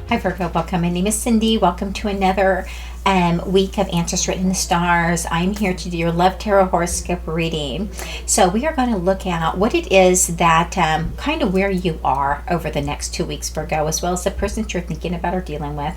Hi Virgo, welcome. My name is Cindy. Welcome to another week of Answers Written in the Stars. I'm here to do your Love Tarot horoscope reading. So we are going to look at what it is that kind of where you are over the next 2 weeks, Virgo, as well as the person that you're thinking about or dealing with.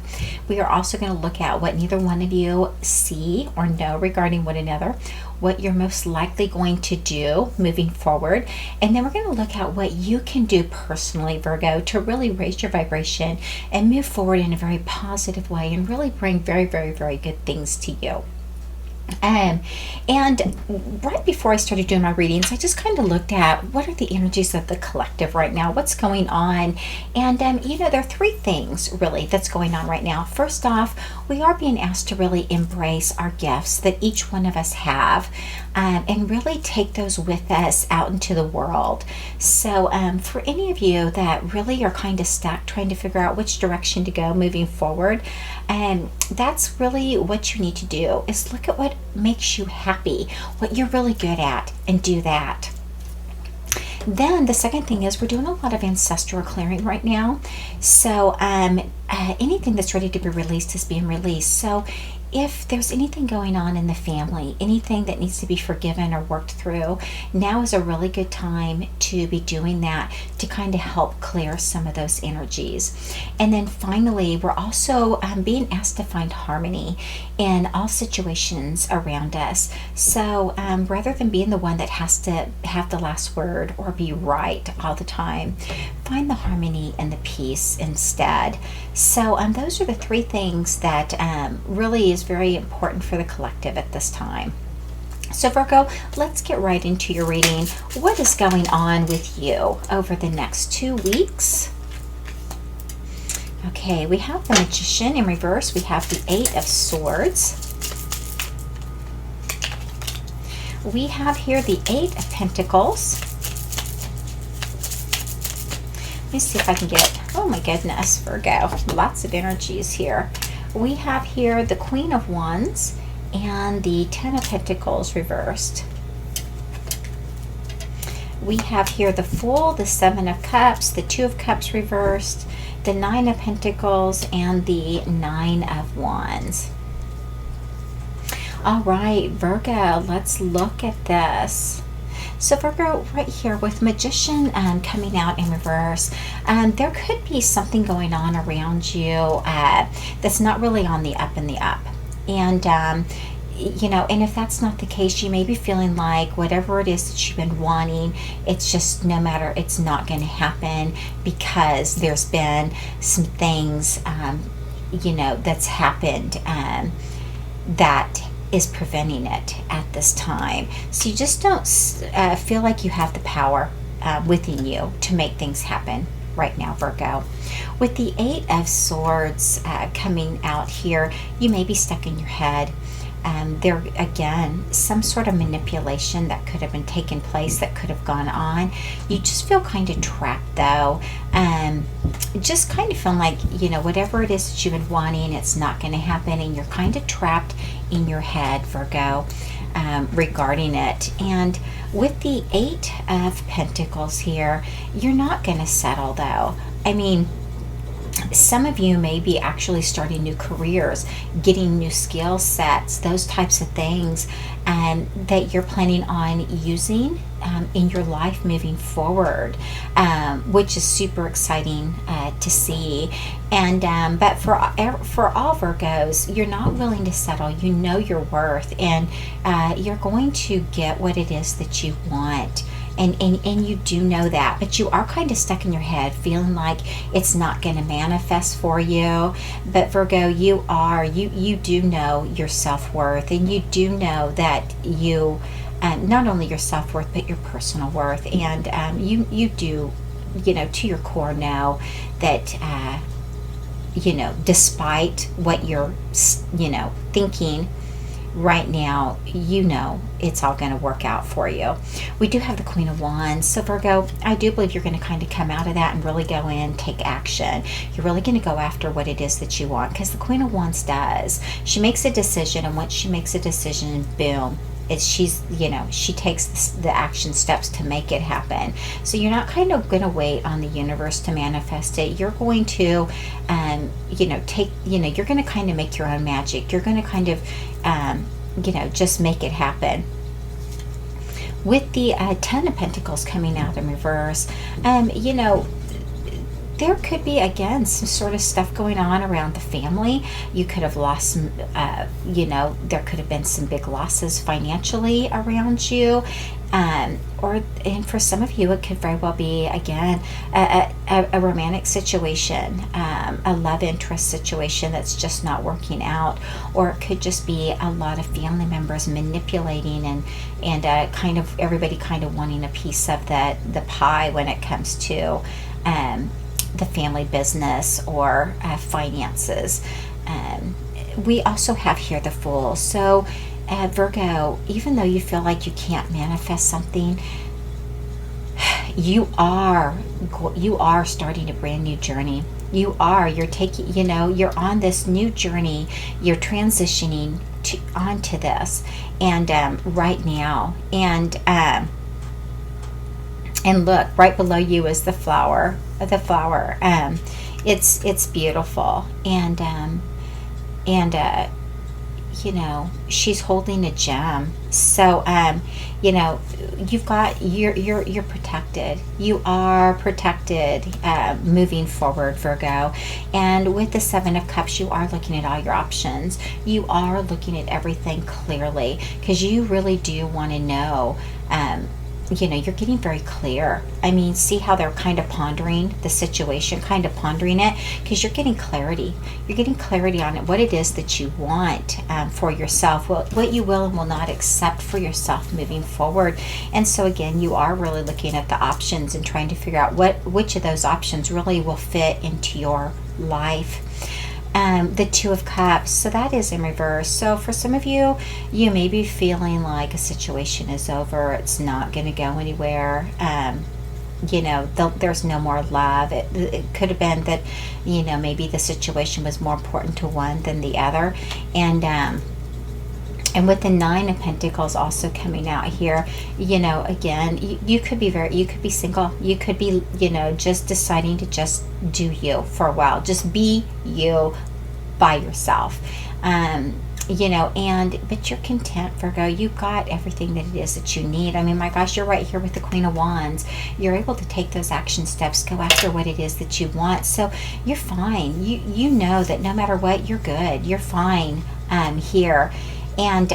We are also going to look at what neither one of you see or know regarding one another, what you're most likely going to do moving forward. And then we're going to look at what you can do personally, Virgo, to really raise your vibration and move forward in a very positive way and really bring very, very, very good things to you. And right before I started doing my readings, I just kind of looked at what are the energies of the collective right now, what's going on. And, there are three things really that's going on right now. First off, we are being asked to really embrace our gifts that each one of us have and really take those with us out into the world. So for any of you that really are kind of stuck trying to figure out which direction to go moving forward, that's really what you need to do is look at what makes you happy, what you're really good at, and do that. Then the second thing is we're doing a lot of ancestral clearing right now. So anything that's ready to be released is being released. So if there's anything going on in the family, anything that needs to be forgiven or worked through, now is a really good time to be doing that to kind of help clear some of those energies. And then finally, we're also being asked to find harmony in all situations around us. So rather than being the one that has to have the last word or be right all the time, find the harmony and the peace instead. So those are the three things that really is very important for the collective at this time. So Virgo, let's get right into your reading. What is going on with you over the next 2 weeks? Okay, we have the Magician in reverse. We have the Eight of Swords. We have here the Eight of Pentacles. Let me see if I can get, oh my goodness, Virgo, lots of energies here. We have here the Queen of Wands and the Ten of Pentacles reversed. We have here the Fool, the Seven of Cups, the Two of Cups reversed, the Nine of Pentacles, and the Nine of Wands. All right, Virgo, let's look at this. So Virgo, right here with Magician coming out in reverse, there could be something going on around you that's not really on the up and the up. And, and if that's not the case, you may be feeling like whatever it is that you've been wanting, it's just no matter, it's not going to happen because there's been some things, that's happened that is preventing it at this time. So you just don't feel like you have the power within you to make things happen right now, Virgo. With the Eight of Swords coming out here, you may be stuck in your head. There again, some sort of manipulation that could have been taking place, that could have gone on. You just feel kind of trapped though. Just kind of feeling like, whatever it is that you've been wanting, it's not going to happen, and you're kind of trapped in your head, Virgo, regarding it. And with the Eight of Pentacles here, you're not going to settle though. I mean, some of you may be actually starting new careers, getting new skill sets, those types of things that you're planning on using in your life moving forward, which is super exciting to see. And but for all Virgos, you're not willing to settle. You know your worth, and you're going to get what it is that you want. And you do know that, but you are kind of stuck in your head feeling like it's not going to manifest for you. But Virgo, you do know your self-worth, and you do know that you, not only your self-worth, but your personal worth. And you do, to your core know that, despite what you're, thinking right now, it's all going to work out for you. We do have the Queen of Wands. So Virgo, I do believe you're going to kind of come out of that and really go in, take action. You're really going to go after what it is that you want, because the Queen of Wands does. She makes a decision, and once she makes a decision, boom, she's, she takes the action steps to make it happen. So you're not kind of going to wait on the universe to manifest it. You're going to, you're going to kind of make your own magic. You're going to kind of, just make it happen. With the Ten of Pentacles coming out in reverse, there could be, again, some sort of stuff going on around the family. You could have lost some, there could have been some big losses financially around you. And for some of you, it could very well be, again, a romantic situation, a love interest situation that's just not working out. Or it could just be a lot of family members manipulating and kind of everybody kind of wanting a piece of the pie when it comes to the family business or finances. We also have here the Fool. So Virgo, even though you feel like you can't manifest something, you are starting a brand new journey. You're on this new journey. You're transitioning onto this, and right now, and look, right below you is the flower. It's beautiful, and she's holding a gem. So you're protected. You are protected moving forward, Virgo. And with the Seven of Cups, you are looking at all your options. You are looking at everything clearly, because you really do want to know. You're getting very clear. I mean, see how they're kind of pondering the situation, kind of pondering it, because you're getting clarity. You're getting clarity on it, what it is that you want for yourself, what you will and will not accept for yourself moving forward. And so again, you are really looking at the options and trying to figure out which of those options really will fit into your life. The Two of Cups, so that is in reverse. So for some of you, you may be feeling like a situation is over, it's not going to go anywhere. There's no more love. It could have been that, maybe the situation was more important to one than the other. And with the Nine of Pentacles also coming out here, again, you could be single. You could be, just deciding to just do you for a while. Just be you by yourself. But you're content, Virgo. You've got everything that it is that you need. I mean, my gosh, you're right here with the Queen of Wands. You're able to take those action steps, go after what it is that you want. So you're fine. You know that no matter what, you're good. You're fine here. And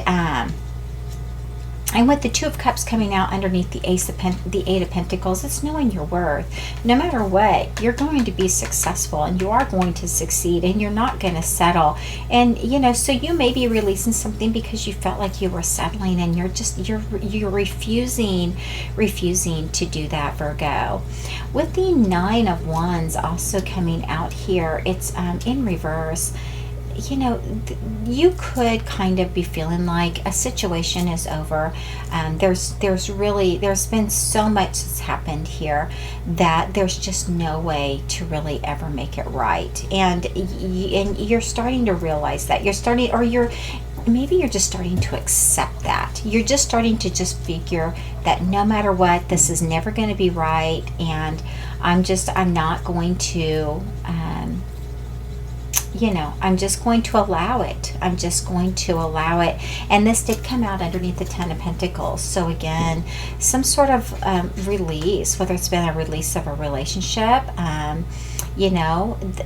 with the Two of Cups coming out underneath the Eight of Pentacles, it's knowing your worth. No matter what, you're going to be successful, and you are going to succeed, and you're not going to settle. And so you may be releasing something because you felt like you were settling, and you're refusing to do that, Virgo. With the Nine of Wands also coming out here, it's in reverse. You could kind of be feeling like a situation is over. There's been so much that's happened here that there's just no way to really ever make it right. And you're starting to realize that. Maybe you're just starting to accept that. You're just starting to just figure that no matter what, this is never going to be right, and I'm not going to I'm just going to allow it. I'm just going to allow it. And this did come out underneath the Ten of Pentacles. So again, some sort of release, whether it's been a release of a relationship,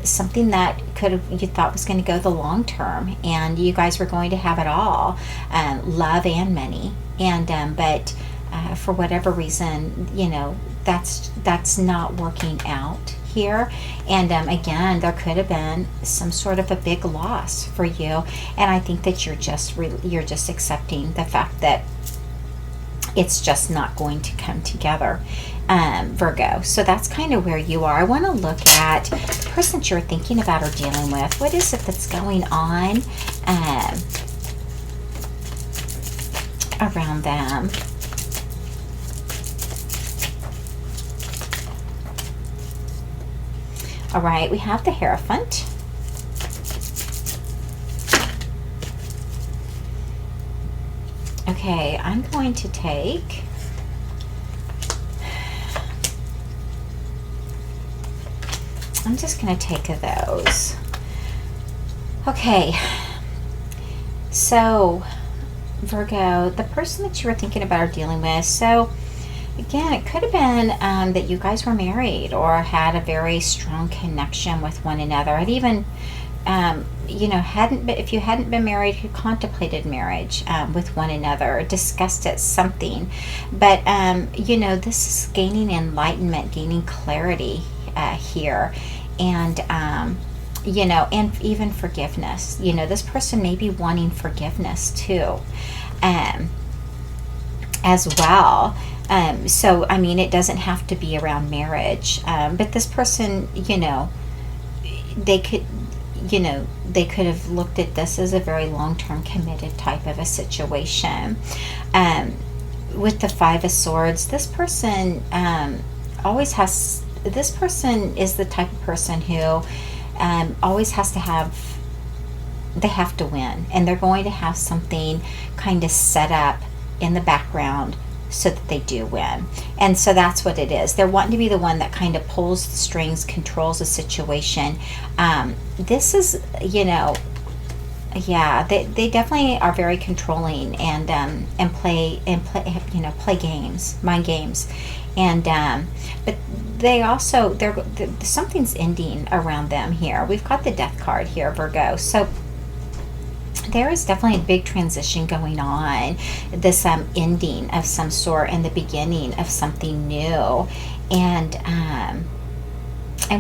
something that you thought was going to go the long term, and you guys were going to have it all, love and money. But for whatever reason, that's not working out here. And again, there could have been some sort of a big loss for you, and I think that you're just accepting the fact that it's just not going to come together, Virgo. So that's kind of where you are. I want to look at the person that you're thinking about or dealing with. What is it that's going on around them? All right, we have the Hierophant. Okay, I'm going to take... I'm just going to take those. Okay, so Virgo, the person that you were thinking about or dealing with, so again, it could have been that you guys were married or had a very strong connection with one another. It even, hadn't been, if you hadn't been married, you contemplated marriage with one another, discussed it, something. But, this is gaining enlightenment, gaining clarity here. And, and even forgiveness. This person may be wanting forgiveness too, as well. So, it doesn't have to be around marriage. But this person, they could, they could have looked at this as a very long-term committed type of a situation. With the Five of Swords, this person this person is the type of person who always has to have, they have to win, and they're going to have something kind of set up in the background so that they do win. And so that's what it is. They're wanting to be the one that kind of pulls the strings, controls the situation. This is, they definitely are very controlling and play games, mind games. And but they also, something's ending around them here. We've got the Death card here, Virgo. So there is definitely a big transition going on, this ending of some sort and the beginning of something new. And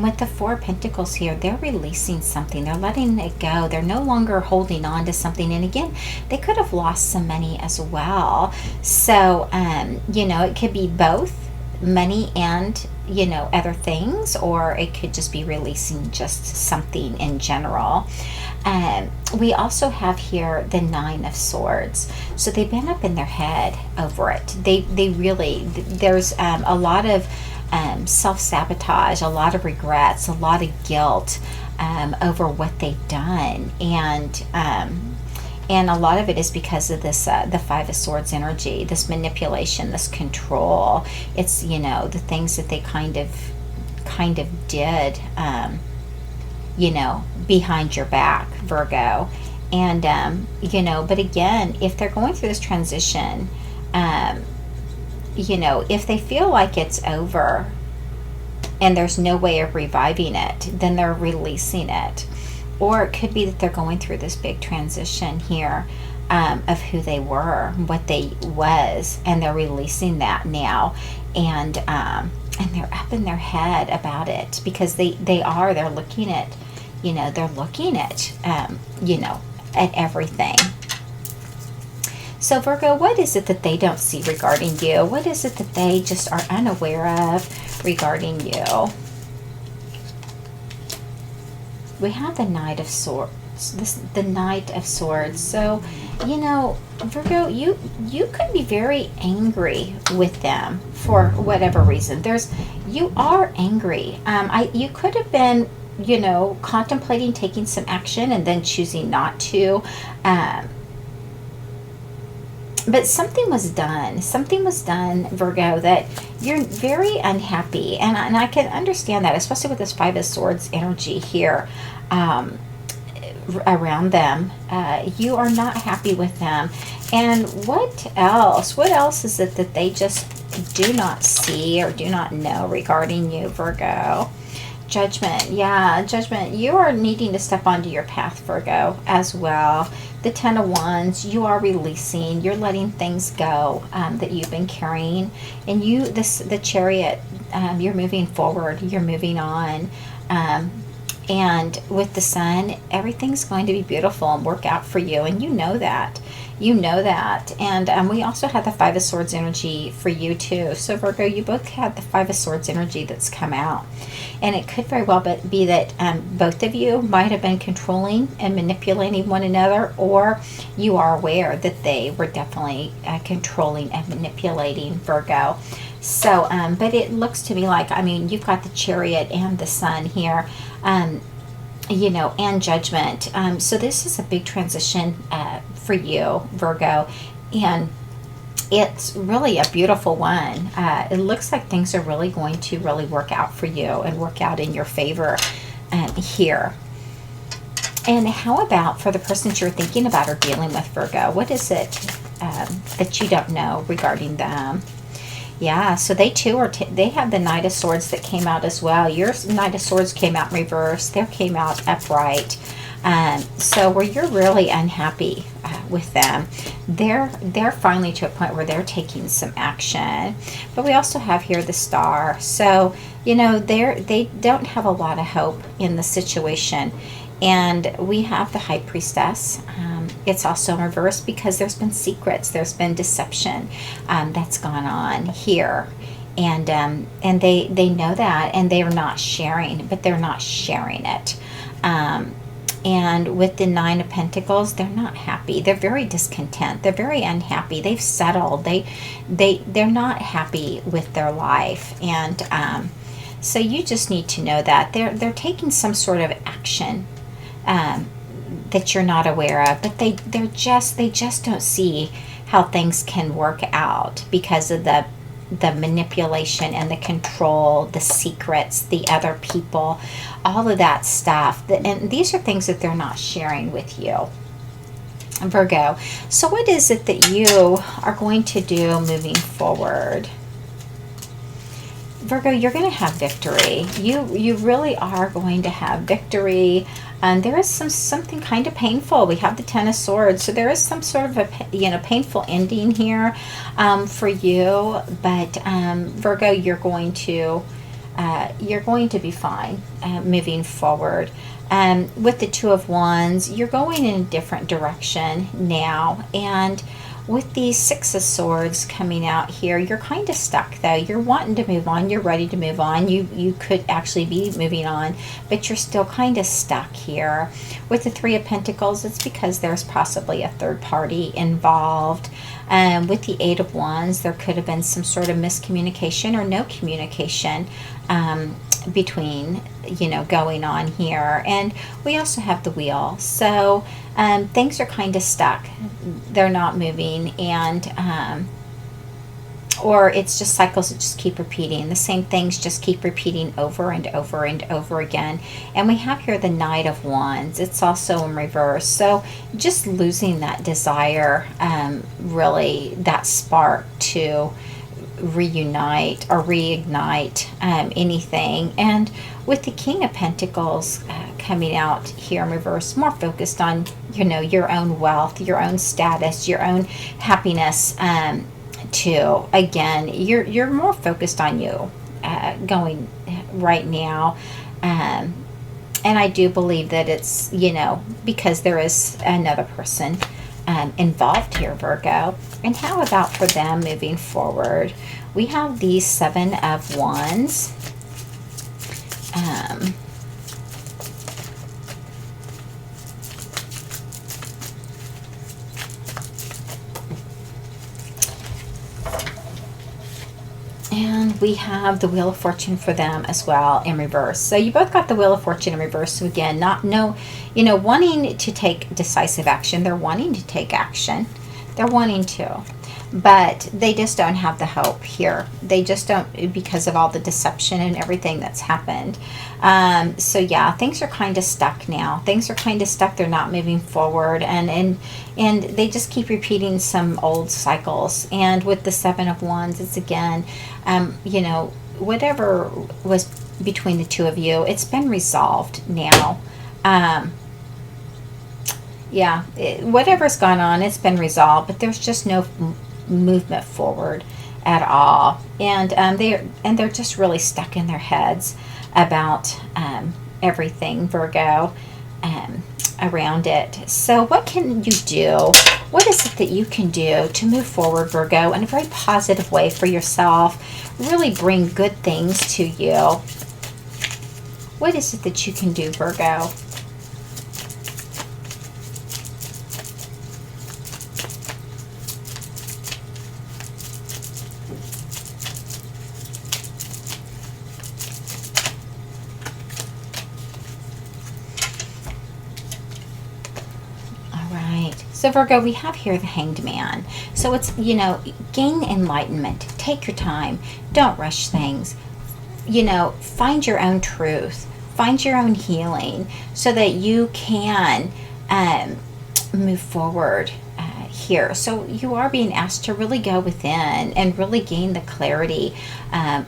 with the Four of Pentacles here, they're releasing something. They're letting it go. They're no longer holding on to something. And again, they could have lost some money as well. So, it could be both money and, other things, or it could just be releasing just something in general. We also have here the Nine of Swords. So they've been up in their head over it. They really, there's a lot of self-sabotage, a lot of regrets, a lot of guilt over what they've done. And a lot of it is because of this, the Five of Swords energy, this manipulation, this control. It's, the things that they kind of did, behind your back, Virgo. And, but again, if they're going through this transition, if they feel like it's over and there's no way of reviving it, then they're releasing it. Or it could be that they're going through this big transition here of who they were, what they was, and they're releasing that now. And they're up in their head about it because they're looking at, at everything. So Virgo, what is it that they don't see regarding you? What is it that they just are unaware of regarding you? We have the Knight of Swords. The Knight of Swords. So, Virgo, you could be very angry with them for whatever reason. You are angry. You could have been, contemplating taking some action and then choosing not to. But something was done. Something was done, Virgo, that you're very unhappy. And I can understand that, especially with this Five of Swords energy here around them. You are not happy with them. And what else? What else is it that they just do not see or do not know regarding you, Virgo? Judgment. Yeah, Judgment. You are needing to step onto your path, Virgo, as well. The Ten of Wands, you are releasing. You're letting things go that you've been carrying. And the Chariot, you're moving forward. You're moving on. And with the Sun, everything's going to be beautiful and work out for you. And you know that. You know that. And we also had the Five of Swords energy for you too. So Virgo, you both had the Five of Swords energy that's come out. And it could very well be that both of you might have been controlling and manipulating one another, or you are aware that they were definitely controlling and manipulating, Virgo. So, but it looks to me like, you've got the Chariot and the Sun here, and Judgment. So this is a big transition for you, Virgo. And it's really a beautiful one. It looks like things are really going to really work out for you and work out in your favor here. And how about for the persons you're thinking about or dealing with, Virgo? What is it that you don't know regarding them? Yeah, so they too are, they have the Knight of Swords that came out as well. Your Knight of Swords came out in reverse. They came out upright. So where you're really unhappy with them, they're finally to a point where they're taking some action. But we also have here the Star. So, you know, they don't have a lot of hope in the situation. And we have the High Priestess. It's also in reverse because there's been secrets, there's been deception that's gone on here. And they know that, and they're not sharing, but they're not sharing it. And with the Nine of Pentacles, they're not happy. They're very discontent. They're very unhappy. They've settled. They're not happy with their life. And so you just need to know that they're taking some sort of action that you're not aware of, but they just don't see how things can work out because of the manipulation and the control, the secrets, the other people, all of that stuff. And these are things that they're not sharing with you, Virgo. So what is it that you are going to do moving forward? Virgo, you're going to have victory. You really are going to have victory. And there is something kind of painful. We have the Ten of Swords, so there is some sort of a painful ending here for you. But Virgo, you're going to be fine moving forward. With the Two of Wands, you're going in a different direction now, and with these Six of Swords coming out here, you're kind of stuck though. You're wanting to move on. You're ready to move on. You could actually be moving on, but you're still kind of stuck here. With the Three of Pentacles, it's because there's possibly a third party involved. With the Eight of Wands, there could have been some sort of miscommunication or no communication between, going on here. And we also have the Wheel. So things are kind of stuck. They're not moving, and or it's just cycles that just keep repeating. The same things just keep repeating over and over and over again. And we have here the Knight of Wands. It's also in reverse. So just losing that desire, really that spark to reunite or reignite anything. And with the King of Pentacles coming out here in reverse, more focused on your own wealth, your own status, your own happiness too. Again, you're more focused on you going right now. And I do believe that it's because there is another person involved here, Virgo. And how about for them moving forward? We have the Seven of Wands. And we have the Wheel of Fortune for them as well in reverse. So you both got the Wheel of Fortune in reverse. So again, wanting to take decisive action. They're wanting to take action. They're wanting to. But they just don't have the hope here. They just don't, because of all the deception and everything that's happened. So yeah, things are kind of stuck now. Things are kind of stuck. They're not moving forward, and they just keep repeating some old cycles. And with the Seven of Wands, it's again, whatever was between the two of you, it's been resolved now. Whatever's gone on, it's been resolved, but there's just no movement forward at all. And they're just really stuck in their heads about everything, Virgo, around it. So what can you do? What is it that you can do to move forward, Virgo, in a very positive way for yourself? Really bring good things to you. What is it that you can do, Virgo? So Virgo, we have here the Hanged Man. So it's, gain enlightenment. Take your time. Don't rush things. Find your own truth. Find your own healing so that you can move forward here. So you are being asked to really go within and really gain the clarity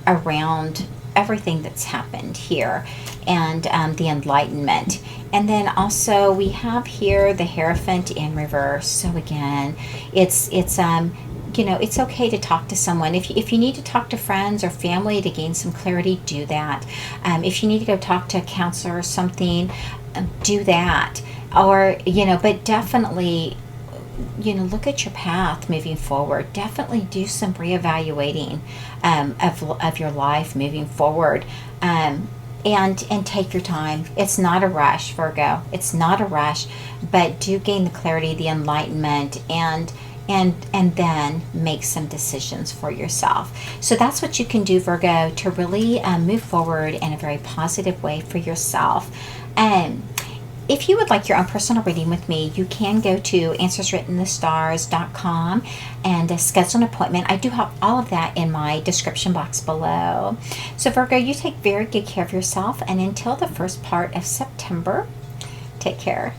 around everything that's happened here, and the enlightenment. And then also we have here the Hierophant in reverse. So again, it's okay to talk to someone. If you need to talk to friends or family to gain some clarity, do that. If you need to go talk to a counselor or something, do that. Or, but definitely, look at your path moving forward. Definitely do some reevaluating of your life moving forward. And take your time. It's not a rush, Virgo. It's not a rush, but do gain the clarity, the enlightenment, and then make some decisions for yourself. So that's what you can do, Virgo, to really move forward in a very positive way for yourself. If you would like your own personal reading with me, you can go to answerswrittenthestars.com and schedule an appointment. I do have all of that in my description box below. So Virgo, you take very good care of yourself, and until the first part of September, take care.